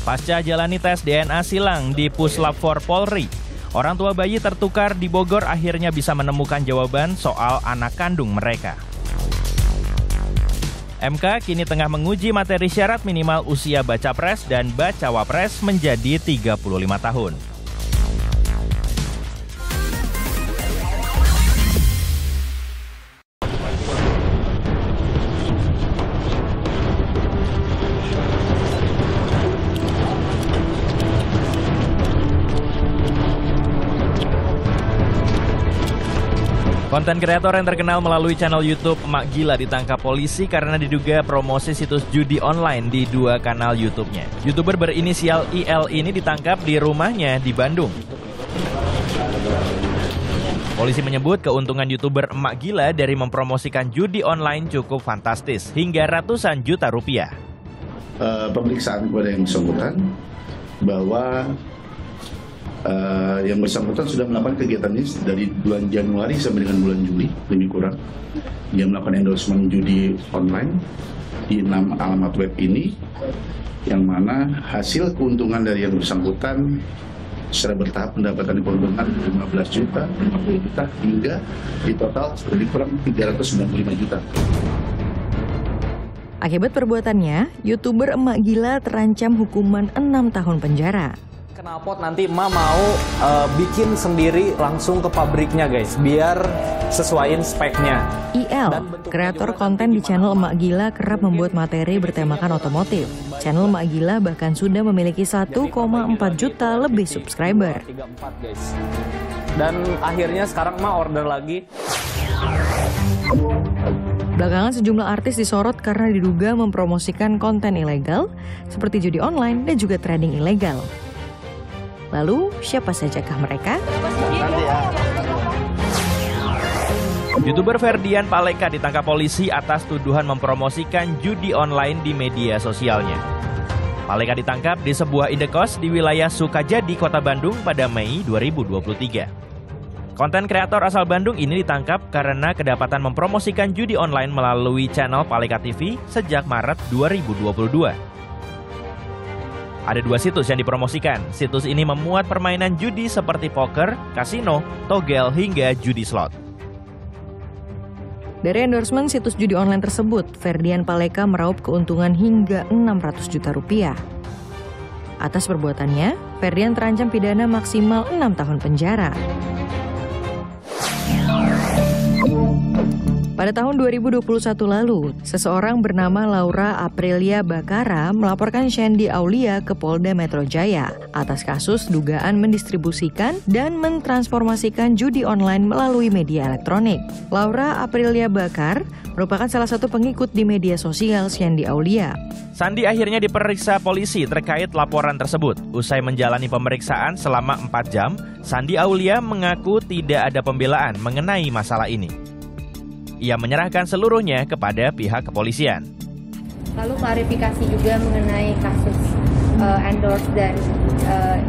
Pasca jalani tes DNA silang di Puslap 4 Polri, orang tua bayi tertukar di Bogor akhirnya bisa menemukan jawaban soal anak kandung mereka. MK kini tengah menguji materi syarat minimal usia baca pres dan bacawa pres menjadi 35 tahun. Konten kreator yang terkenal melalui channel YouTube Emak Gila ditangkap polisi karena diduga promosi situs judi online di 2 kanal YouTube-nya. YouTuber berinisial IL ini ditangkap di rumahnya di Bandung. Polisi menyebut keuntungan YouTuber Emak Gila dari mempromosikan judi online cukup fantastis, hingga ratusan juta rupiah. Pemeriksaan kepada yang bersangkutan bahwa yang bersangkutan sudah melakukan kegiatan ini dari bulan Januari sampai dengan bulan Juli, lebih kurang. Dia melakukan endorsement judi online di 6 alamat web ini, yang mana hasil keuntungan dari yang bersangkutan secara bertahap mendapatkan keuntungan 15 juta, 50 juta, hingga di total lebih kurang 395 juta. Akibat perbuatannya, YouTuber Emak Gila terancam hukuman 6 tahun penjara. Knalpot nanti emak mau bikin sendiri langsung ke pabriknya guys, biar sesuaiin speknya. IL, kreator konten di channel Emak Gila, kerap membuat materi bertemakan otomotif. Channel Emak Gila bahkan sudah memiliki 1,4 juta lebih subscriber. Dan akhirnya sekarang emak order lagi. Belakangan sejumlah artis disorot karena diduga mempromosikan konten ilegal seperti judi online dan juga trading ilegal. Lalu, siapa sajakah mereka? YouTuber Ferdian Paleka ditangkap polisi atas tuduhan mempromosikan judi online di media sosialnya. Paleka ditangkap di sebuah indekos di wilayah Sukajadi, Kota Bandung pada Mei 2023. Konten kreator asal Bandung ini ditangkap karena kedapatan mempromosikan judi online melalui channel Paleka TV sejak Maret 2022. Ada 2 situs yang dipromosikan. Situs ini memuat permainan judi seperti poker, kasino, togel, hingga judi slot. Dari endorsement situs judi online tersebut, Ferdian Paleka meraup keuntungan hingga 600 juta rupiah. Atas perbuatannya, Ferdian terancam pidana maksimal 6 tahun penjara. Pada tahun 2021 lalu, seseorang bernama Laura Aprilia Bakara melaporkan Shandy Aulia ke Polda Metro Jaya atas kasus dugaan mendistribusikan dan mentransformasikan judi online melalui media elektronik. Laura Aprilia Bakar merupakan salah satu pengikut di media sosial Shandy Aulia. Sandi akhirnya diperiksa polisi terkait laporan tersebut. Usai menjalani pemeriksaan selama 4 jam, Shandy Aulia mengaku tidak ada pembelaan mengenai masalah ini. Ia menyerahkan seluruhnya kepada pihak kepolisian. Lalu klarifikasi juga mengenai kasus endorse dan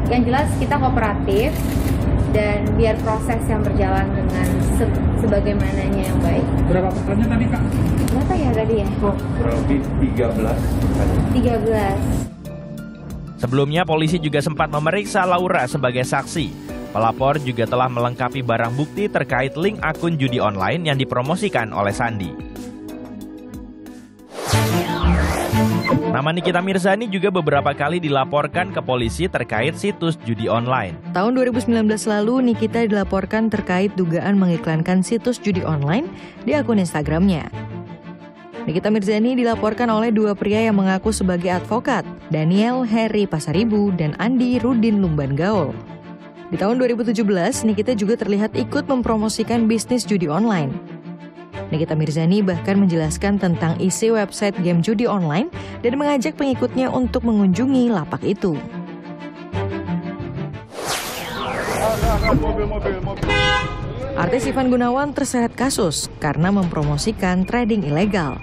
yang jelas kita kooperatif dan biar proses yang berjalan dengan sebagaimananya yang baik. Berapa pertanyaan tadi Kak? Berapa ya tadi ya? Kurang lebih 13. Sebelumnya polisi juga sempat memeriksa Laura sebagai saksi. Pelapor juga telah melengkapi barang bukti terkait link akun judi online yang dipromosikan oleh Sandi. Nama Nikita Mirzani juga beberapa kali dilaporkan ke polisi terkait situs judi online. Tahun 2019 lalu, Nikita dilaporkan terkait dugaan mengiklankan situs judi online di akun Instagramnya. Nikita Mirzani dilaporkan oleh 2 pria yang mengaku sebagai advokat, Daniel Heri Pasaribu dan Andi Rudin Lumban Gaul. Di tahun 2017, Nikita juga terlihat ikut mempromosikan bisnis judi online. Nikita Mirzani bahkan menjelaskan tentang isi website game judi online dan mengajak pengikutnya untuk mengunjungi lapak itu. Artis Ivan Gunawan terseret kasus karena mempromosikan trading ilegal.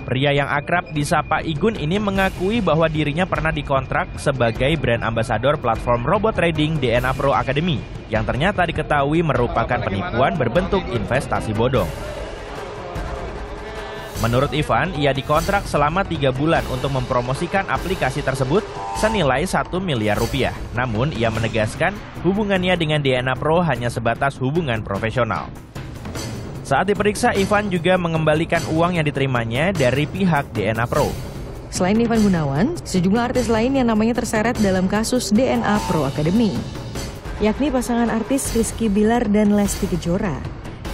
Pria yang akrab disapa Igun ini mengakui bahwa dirinya pernah dikontrak sebagai brand ambassador platform robot trading DNA Pro Academy yang ternyata diketahui merupakan penipuan berbentuk investasi bodong. Menurut Ivan, ia dikontrak selama 3 bulan untuk mempromosikan aplikasi tersebut senilai 1 miliar rupiah. Namun, ia menegaskan hubungannya dengan DNA Pro hanya sebatas hubungan profesional. Saat diperiksa, Ivan juga mengembalikan uang yang diterimanya dari pihak DNA Pro. Selain Ivan Gunawan, sejumlah artis lain yang namanya terseret dalam kasus DNA Pro Academy, yakni pasangan artis Rizky Bilar dan Lesti Kejora,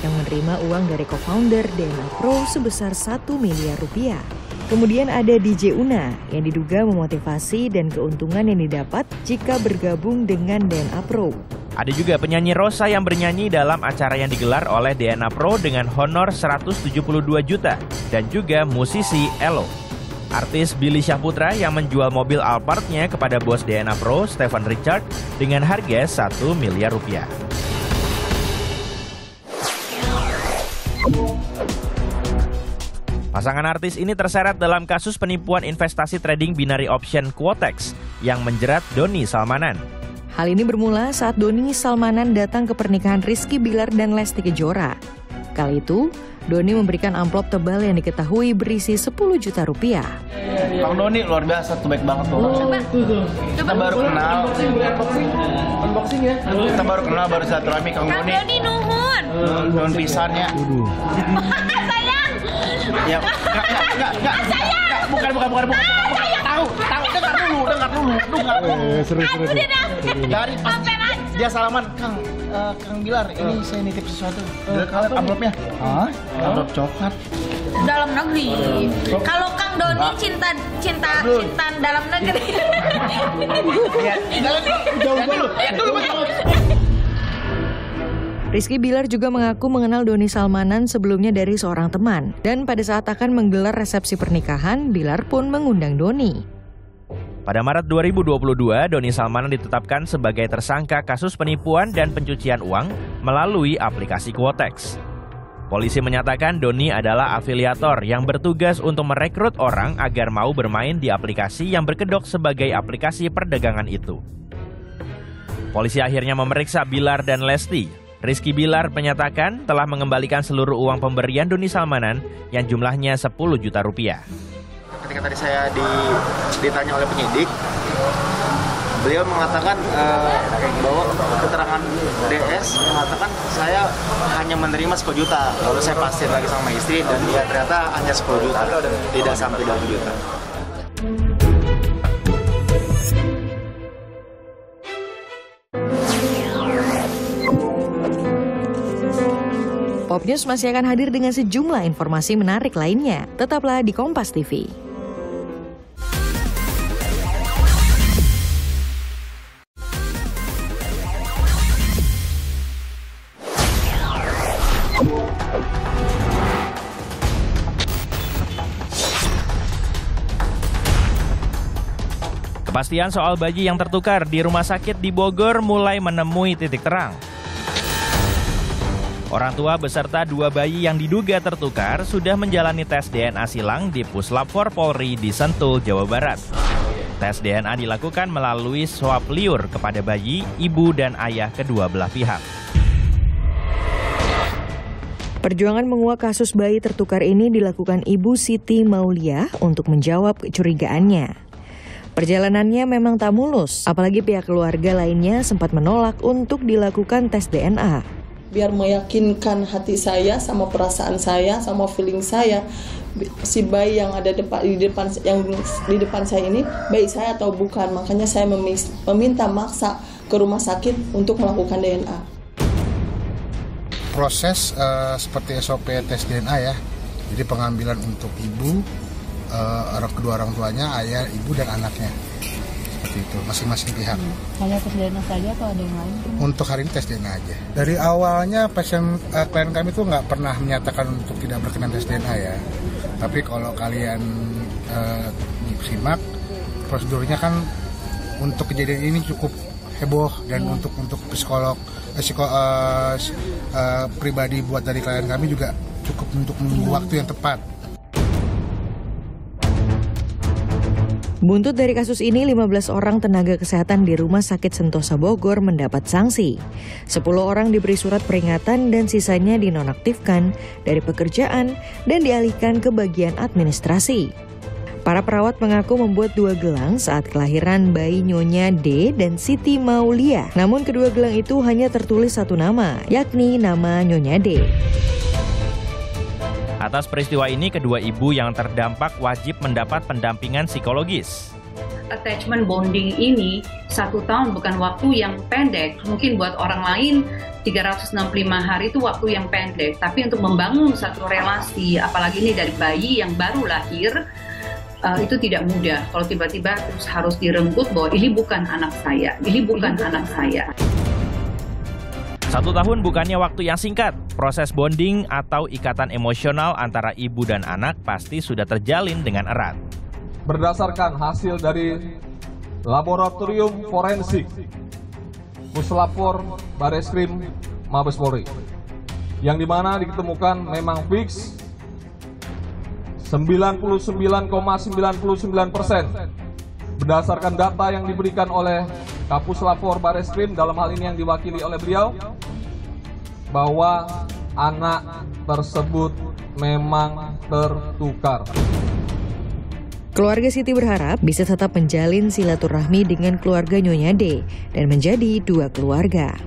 yang menerima uang dari co-founder DNA Pro sebesar 1 miliar rupiah. Kemudian ada DJ Una yang diduga memotivasi dan keuntungan yang didapat jika bergabung dengan DNA Pro. Ada juga penyanyi Rosa yang bernyanyi dalam acara yang digelar oleh DNA Pro dengan honor 172 juta dan juga musisi Elo. Artis Billy Syahputra yang menjual mobil Alphardnya kepada bos DNA Pro, Stephen Richard, dengan harga 1 miliar rupiah. Pasangan artis ini terseret dalam kasus penipuan investasi trading binary option Quotex yang menjerat Doni Salmanan. Hal ini bermula saat Doni Salmanan datang ke pernikahan Rizky Bilar dan Lesti Kejora. Kali itu, Doni memberikan amplop tebal yang diketahui berisi 10 juta rupiah. Kang Doni luar biasa tuh, baik banget tuh. Kita baru kenal. Unboxing ya. Kita baru kenal, baru silaturahmi Kang Doni. Kang Doni nuhun. Nuhun pisannya. Sayang. Ya, enggak. Sayang. Bukan. Tahu, dengar dulu. Seru. Dari pas dia salaman, Kang Bilar, ini saya nitip sesuatu. Kalian amplopnya? Amplop coklat. Dalam negeri. Kalau Kang Doni cinta dalam negeri. Jauh dulu. Rizky Bilar juga mengaku mengenal Doni Salmanan sebelumnya dari seorang teman. Dan pada saat akan menggelar resepsi pernikahan, Bilar pun mengundang Doni. Pada Maret 2022, Doni Salmanan ditetapkan sebagai tersangka kasus penipuan dan pencucian uang melalui aplikasi Quotex. Polisi menyatakan Doni adalah afiliator yang bertugas untuk merekrut orang agar mau bermain di aplikasi yang berkedok sebagai aplikasi perdagangan itu. Polisi akhirnya memeriksa Bilar dan Lesti. Rizky Bilar menyatakan telah mengembalikan seluruh uang pemberian Doni Salmanan yang jumlahnya 10 juta rupiah. Ketika tadi saya ditanya oleh penyidik, beliau mengatakan bahwa keterangan DS mengatakan saya hanya menerima 10 juta. Lalu saya pastiin lagi sama istri dan dia ternyata hanya 10 juta, tidak sampai 20 juta. Pop News masih akan hadir dengan sejumlah informasi menarik lainnya. Tetaplah di Kompas TV. Kepastian soal bayi yang tertukar di rumah sakit di Bogor mulai menemui titik terang. Orang tua beserta 2 bayi yang diduga tertukar sudah menjalani tes DNA silang di Puslap 4 Polri di Sentul, Jawa Barat. Tes DNA dilakukan melalui swab liur kepada bayi, ibu, dan ayah kedua belah pihak. Perjuangan menguak kasus bayi tertukar ini dilakukan Ibu Siti Maulia untuk menjawab kecurigaannya. Perjalanannya memang tak mulus, apalagi pihak keluarga lainnya sempat menolak untuk dilakukan tes DNA. Biar meyakinkan hati saya sama perasaan saya sama feeling saya, si bayi yang ada di depan saya ini bayi saya atau bukan. Makanya saya meminta maksa ke rumah sakit untuk melakukan DNA. Proses seperti SOP tes DNA ya. Jadi pengambilan untuk ibu, kedua orang tuanya, ayah, ibu, dan anaknya. Seperti itu, masing-masing pihak. Hanya tes DNA saja atau ada yang lain? Untuk hari ini tes DNA aja. Dari awalnya klien kami tuh nggak pernah menyatakan untuk tidak berkenan tes DNA ya. Tapi kalau kalian simak, prosedurnya kan untuk kejadian ini cukup heboh dan untuk psikolog pribadi buat dari klien kami juga cukup untuk menunggu waktu yang tepat. Buntut dari kasus ini, 15 orang tenaga kesehatan di Rumah Sakit Sentosa Bogor mendapat sanksi. 10 orang diberi surat peringatan dan sisanya dinonaktifkan dari pekerjaan dan dialihkan ke bagian administrasi. Para perawat mengaku membuat 2 gelang saat kelahiran bayi Nyonya D dan Siti Maulia. Namun kedua gelang itu hanya tertulis satu nama, yakni nama Nyonya D. Atas peristiwa ini, kedua ibu yang terdampak wajib mendapat pendampingan psikologis. Attachment bonding ini 1 tahun bukan waktu yang pendek. Mungkin buat orang lain 365 hari itu waktu yang pendek. Tapi untuk membangun satu relasi, apalagi ini dari bayi yang baru lahir, itu tidak mudah. Kalau tiba-tiba terus harus direnggut bahwa ini bukan anak saya, ini bukan anak saya. 1 tahun bukannya waktu yang singkat. Proses bonding atau ikatan emosional antara ibu dan anak pasti sudah terjalin dengan erat. Berdasarkan hasil dari laboratorium forensik Puslapor Bareskrim Mabes Polri, yang dimana ditemukan memang fix 99,99% berdasarkan data yang diberikan oleh Kapuslapor Bareskrim, dalam hal ini yang diwakili oleh beliau, bahwa anak tersebut memang tertukar. Keluarga Siti berharap bisa tetap menjalin silaturahmi dengan keluarga Nyonya D dan menjadi 2 keluarga.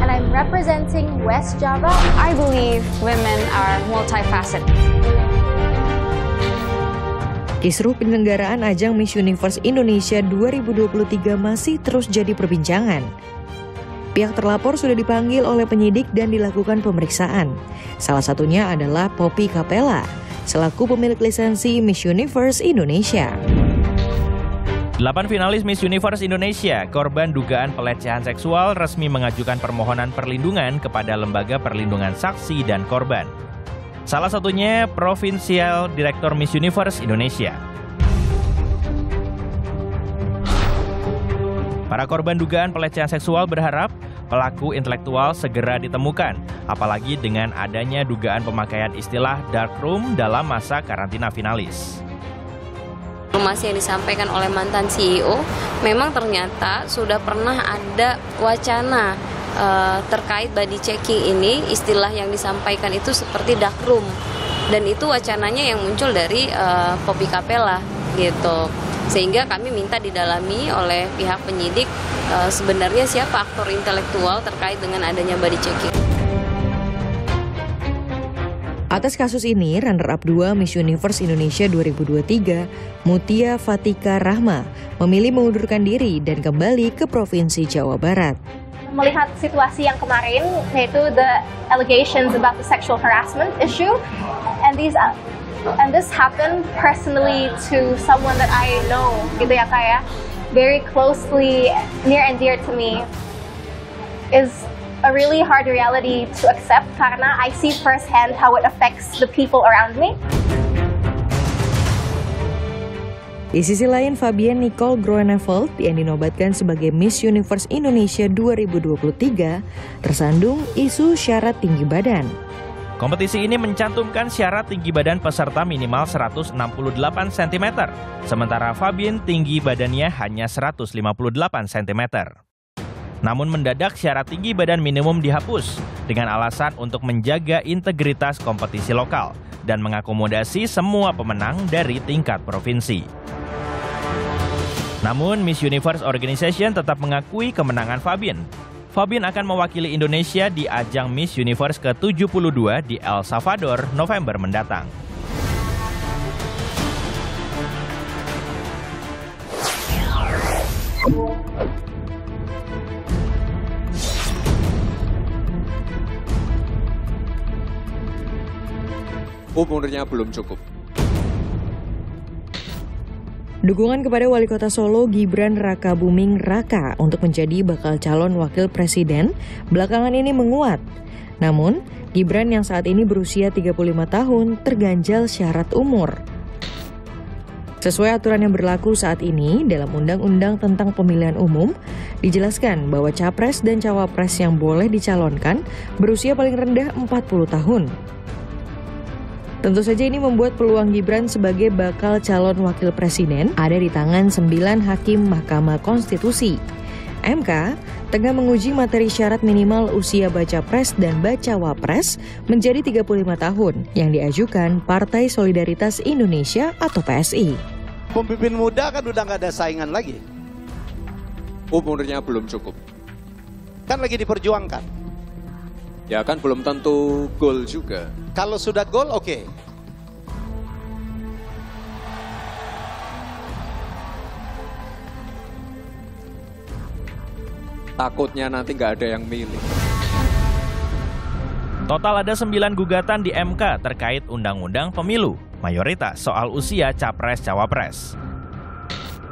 And I'm representing West Java. I believe women are multifaceted. Kisruh penyelenggaraan ajang Miss Universe Indonesia 2023 masih terus jadi perbincangan. Pihak terlapor sudah dipanggil oleh penyidik dan dilakukan pemeriksaan. Salah satunya adalah Poppy Capella, selaku pemilik lisensi Miss Universe Indonesia. 8 finalis Miss Universe Indonesia, korban dugaan pelecehan seksual, resmi mengajukan permohonan perlindungan kepada Lembaga Perlindungan Saksi dan Korban. Salah satunya Provinsial Direktur Miss Universe Indonesia. Para korban dugaan pelecehan seksual berharap pelaku intelektual segera ditemukan, apalagi dengan adanya dugaan pemakaian istilah dark room dalam masa karantina finalis. Informasi yang disampaikan oleh mantan CEO, memang ternyata sudah pernah ada wacana terkait body checking ini, istilah yang disampaikan itu seperti dark room, dan itu wacananya yang muncul dari Poppy Capella gitu, sehingga kami minta didalami oleh pihak penyidik sebenarnya siapa aktor intelektual terkait dengan adanya body checking. Atas kasus ini, runner-up 2 Miss Universe Indonesia 2023, Mutia Fatika Rahma, memilih mengundurkan diri dan kembali ke Provinsi Jawa Barat. Melihat situasi yang kemarin, yaitu the allegations about the sexual harassment issue, and this happened personally to someone that I know, gitu ya Kak ya, very closely, near and dear to me, is a really hard reality to accept karena I see firsthand how it affects the people around me. Di sisi lain, Fabienne Nicole Groeneveld yang dinobatkan sebagai Miss Universe Indonesia 2023 tersandung isu syarat tinggi badan. Kompetisi ini mencantumkan syarat tinggi badan peserta minimal 168 cm, sementara Fabienne tinggi badannya hanya 158 cm. Namun mendadak syarat tinggi badan minimum dihapus dengan alasan untuk menjaga integritas kompetisi lokal dan mengakomodasi semua pemenang dari tingkat provinsi. Namun Miss Universe Organization tetap mengakui kemenangan Fabienne. Fabienne akan mewakili Indonesia di ajang Miss Universe ke-72 di El Salvador November mendatang. Umurnya belum cukup. Dukungan kepada Wali Kota Solo Gibran Rakabuming Raka untuk menjadi bakal calon wakil presiden belakangan ini menguat. Namun, Gibran yang saat ini berusia 35 tahun terganjal syarat umur. Sesuai aturan yang berlaku saat ini dalam Undang-Undang tentang Pemilihan Umum, dijelaskan bahwa capres dan cawapres yang boleh dicalonkan berusia paling rendah 40 tahun. Tentu saja ini membuat peluang Gibran sebagai bakal calon wakil presiden ada di tangan 9 hakim Mahkamah Konstitusi. MK tengah menguji materi syarat minimal usia baca pres dan baca wapres menjadi 35 tahun yang diajukan Partai Solidaritas Indonesia atau PSI. Pemimpin muda kan udah nggak ada saingan lagi. Umurnya belum cukup. Kan lagi diperjuangkan. Ya kan belum tentu gol juga. Kalau sudah gol, oke. Takutnya nanti nggak ada yang milih. Total ada 9 gugatan di MK terkait Undang-Undang Pemilu, mayoritas soal usia capres-cawapres.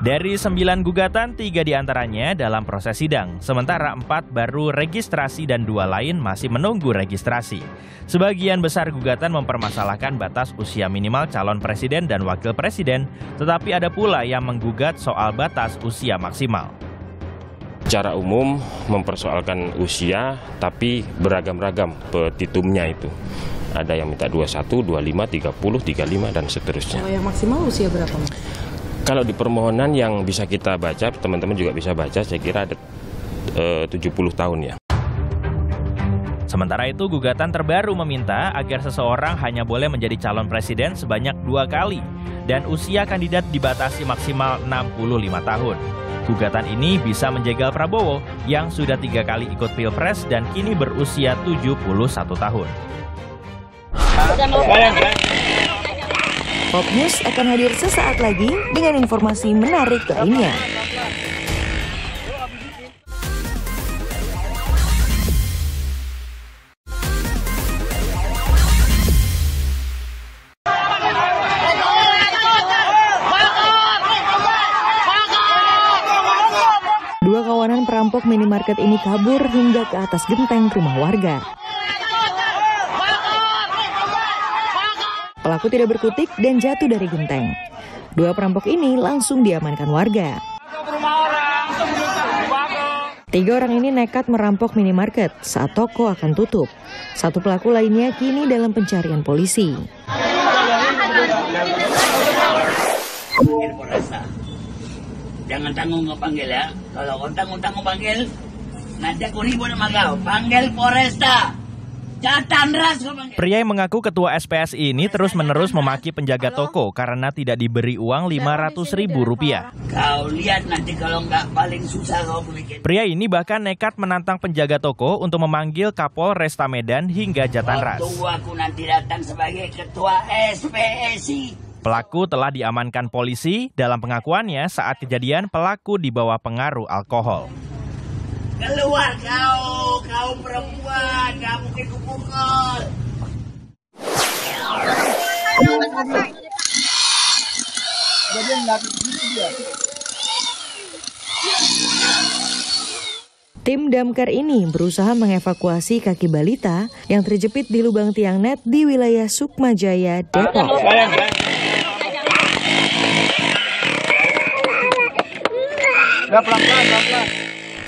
Dari 9 gugatan, 3 diantaranya dalam proses sidang, sementara 4 baru registrasi dan 2 lain masih menunggu registrasi. Sebagian besar gugatan mempermasalahkan batas usia minimal calon presiden dan wakil presiden, tetapi ada pula yang menggugat soal batas usia maksimal. Secara umum mempersoalkan usia, tapi beragam-ragam petitumnya itu. Ada yang minta 21, 25, 30, 35, dan seterusnya. Kalau yang maksimal usia berapa? Kalau di permohonan yang bisa kita baca, teman-teman juga bisa baca, saya kira ada 70 tahun ya. Sementara itu, gugatan terbaru meminta agar seseorang hanya boleh menjadi calon presiden sebanyak 2 kali dan usia kandidat dibatasi maksimal 65 tahun. Gugatan ini bisa menjegal Prabowo yang sudah 3 kali ikut Pilpres dan kini berusia 71 tahun. Pop News akan hadir sesaat lagi dengan informasi menarik lainnya. Dua kawanan perampok minimarket ini kabur hingga ke atas genteng rumah warga. Pelaku tidak berkutik dan jatuh dari genteng. Dua perampok ini langsung diamankan warga. 3 orang ini nekat merampok minimarket saat toko akan tutup. 1 pelaku lainnya kini dalam pencarian polisi. Jangan tanggung ngepanggil ya. Kalau kau tanggung panggil, nanti aku ribut sama kau. Panggil Polresta. Catandras kau panggil. Pria yang mengaku ketua SPSI ini terus-menerus memaki penjaga toko karena tidak diberi uang Rp500.000. Kau lihat nanti kalau nggak paling susah kau bikin. Pria ini bahkan nekat menantang penjaga toko untuk memanggil Kapolresta Medan hingga Jatandras. Waktu aku nanti datang sebagai ketua SPSI. Pelaku telah diamankan polisi. Dalam pengakuannya saat kejadian pelaku dibawa pengaruh alkohol. Keluar kau perempuan, gak mungkin kupukul. Tim damkar ini berusaha mengevakuasi kaki balita yang terjepit di lubang tiang net di wilayah Sukmajaya, Depok.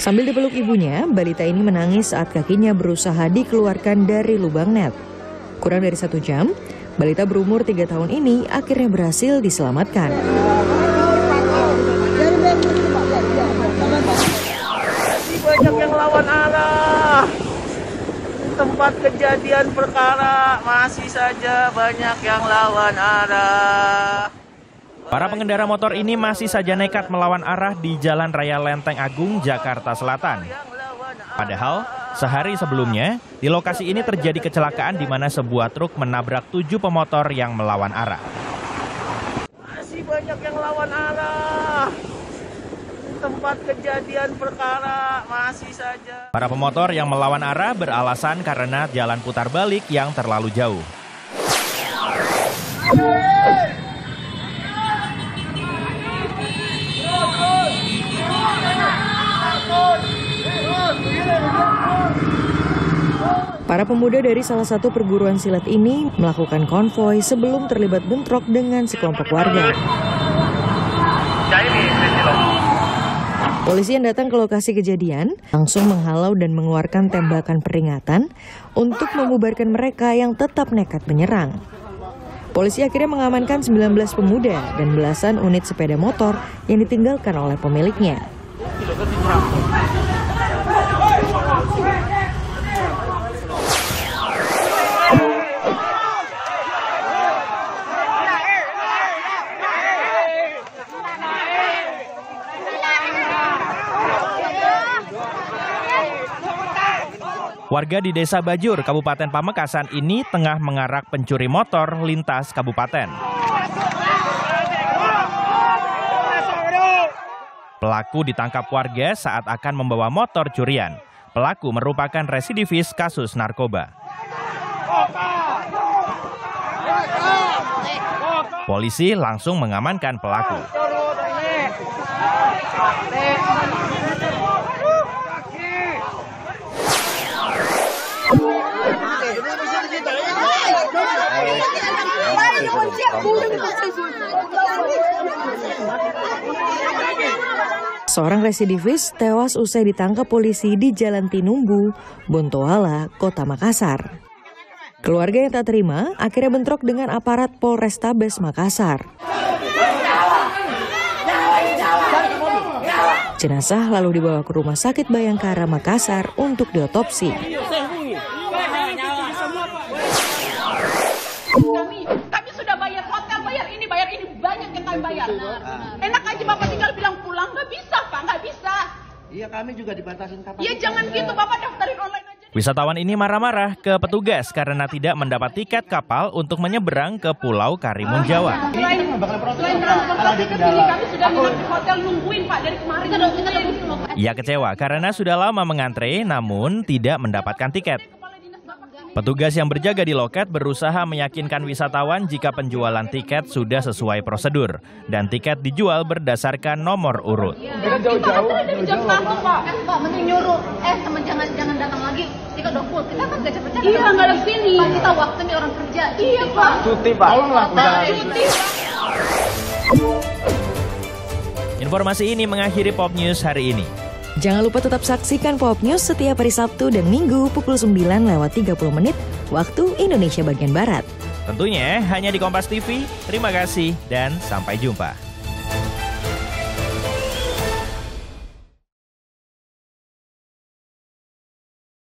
Sambil dipeluk ibunya, balita ini menangis saat kakinya berusaha dikeluarkan dari lubang net. Kurang dari 1 jam, balita berumur 3 tahun ini akhirnya berhasil diselamatkan. Banyak yang lawan arah. Tempat kejadian perkara masih saja banyak yang lawan arah. Para pengendara motor ini masih saja nekat melawan arah di Jalan Raya Lenteng Agung, Jakarta Selatan. Padahal, sehari sebelumnya, di lokasi ini terjadi kecelakaan di mana sebuah truk menabrak 7 pemotor yang melawan arah. Masih banyak yang lawan arah. Tempat kejadian perkara masih saja. Para pemotor yang melawan arah beralasan karena jalan putar balik yang terlalu jauh. Para pemuda dari salah satu perguruan silat ini melakukan konvoi sebelum terlibat bentrok dengan sekelompok warga. Polisi yang datang ke lokasi kejadian langsung menghalau dan mengeluarkan tembakan peringatan untuk membubarkan mereka yang tetap nekat menyerang. Polisi akhirnya mengamankan 19 pemuda dan belasan unit sepeda motor yang ditinggalkan oleh pemiliknya. Warga di Desa Bajur, Kabupaten Pamekasan ini tengah mengarak pencuri motor lintas kabupaten. Pelaku ditangkap warga saat akan membawa motor curian. Pelaku merupakan residivis kasus narkoba. Polisi langsung mengamankan pelaku. Seorang residivis tewas usai ditangkap polisi di Jalan Tinumbu, Bontoala, Kota Makassar. Keluarga yang tak terima akhirnya bentrok dengan aparat Polrestabes Makassar. Jenazah lalu dibawa ke Rumah Sakit Bayangkara Makassar untuk diotopsi. Kami sudah bayar hotel, bayar ini, banyak yang kami bayar. Enak aja Bapak tinggal bilang pulang, nggak bisa Pak, nggak bisa. Iya, kami juga dibatasin kapal. Iya, jangan gitu Bapak, daftarin online aja. Wisatawan ini marah-marah ke petugas karena tidak mendapat tiket kapal untuk menyeberang ke Pulau Karimun Jawa. Selain transportasi ke sini, kami sudah nginep di hotel nungguin Pak dari kemarin. Ia kecewa karena sudah lama mengantre namun tidak mendapatkan tiket. Petugas yang berjaga di loket berusaha meyakinkan wisatawan jika penjualan tiket sudah sesuai prosedur dan tiket dijual berdasarkan nomor urut. Pak, mending nyuruh, jangan datang lagi. Tiket udah full, kita kan gak cepet-cepet. Iya, nggak ada sini. Pak, kita waktunya orang kerja. Iya, Pak. Cuti, Pak. Cuti, Pak. Informasi ini mengakhiri Pop News hari ini. Jangan lupa tetap saksikan Pop News setiap hari Sabtu dan Minggu pukul 9:30 waktu Indonesia bagian Barat. Tentunya hanya di Kompas TV. Terima kasih dan sampai jumpa.